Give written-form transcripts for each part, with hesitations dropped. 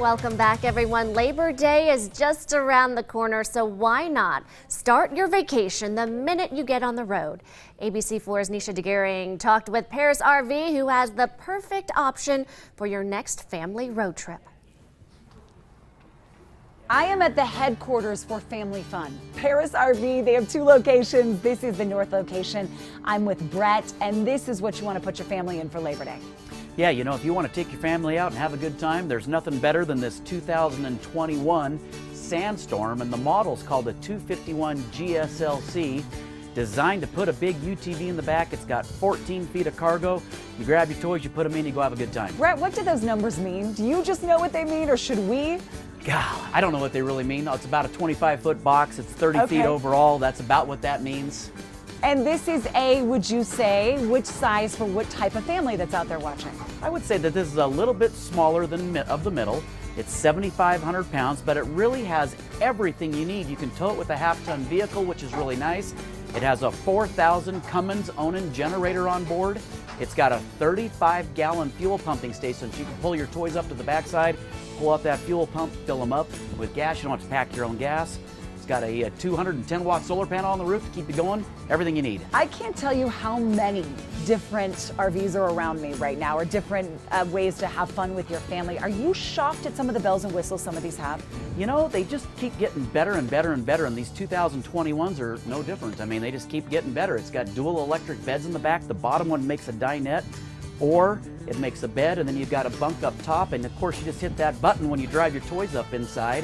Welcome back, everyone. Labor Day is just around the corner, so why not start your vacation the minute you get on the road? ABC4's Nisha DeGaring talked with Parris RV, who has the perfect option for your next family road trip. I am at the headquarters for Family Fun. Parris RV, they have two locations. This is the north location. I'm with Brett, and this is what you want to put your family in for Labor Day. Yeah, you know, if you want to take your family out and have a good time, there's nothing better than this 2021 Sandstorm, and the model's called a 251 GSLC, designed to put a big UTV in the back. It's got 14 feet of cargo. You grab your toys, you put them in, you go have a good time. Brett, what do those numbers mean? Do you just know what they mean, or should we? God, I don't know what they really mean. It's about a 25-foot box. It's 30 feet overall. That's about what that means. And this is a, would you say, which size for what type of family that's out there watching? I would say that this is a little bit smaller than of the middle. It's 7,500 pounds, but it really has everything you need. You can tow it with a half-ton vehicle, which is really nice. It has a 4,000 Cummins Awning generator on board. It's got a 35-gallon fuel pumping station, so you can pull your toys up to the backside, pull out that fuel pump, fill them up with gas. You don't have to pack your own gas. It's got a 210-watt solar panel on the roof to keep you going. Everything you need. I can't tell you how many different RVs are around me right now, or different ways to have fun with your family. Are you shocked at some of the bells and whistles some of these have? You know, they just keep getting better and better and better, and these 2021s are no different. I mean, they just keep getting better. It's got dual electric beds in the back. The bottom one makes a dinette, or it makes a bed, and then you've got a bunk up top, and of course you just hit that button when you drive your toys up inside.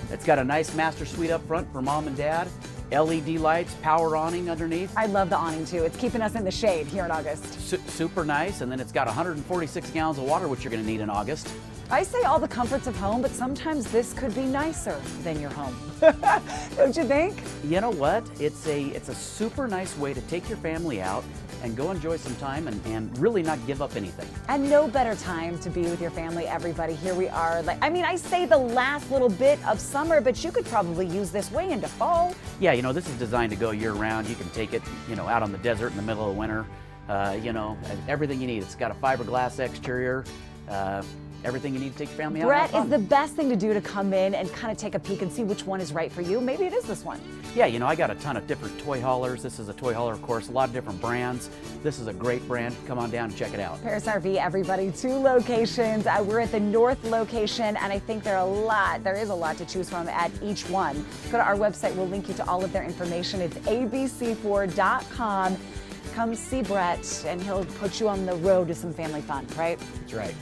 It's got a nice master suite up front for mom and dad, LED lights, power awning underneath. I love the awning too. It's keeping us in the shade here in August. Super nice, and then it's got 146 gallons of water, which you're going to need in August. I say all the comforts of home, but sometimes this could be nicer than your home. Don't you think? You know what? It's a super nice way to take your family out and go enjoy some time and really not give up anything. And no better time to be with your family, everybody. Here we are. I say the last little bit of summer, but you could probably use this way into fall. Yeah, you know, this is designed to go year round. You can take it, you know, out on the desert in the middle of winter. You know, everything you need. It's got a fiberglass exterior. Everything you need to take your family out. Brett, is the best thing to do to come in and kind of take a peek and see which one is right for you? Maybe it is this one. Yeah, you know, I got a ton of different toy haulers. This is a toy hauler, of course, a lot of different brands. This is a great brand. Come on down and check it out. Parris RV, everybody, two locations. We're at the north location, and I think there is a lot to choose from at each one. Go to our website. We'll link you to all of their information. It's abc4.com. Come see Brett, and he'll put you on the road to some family fun, right? That's right.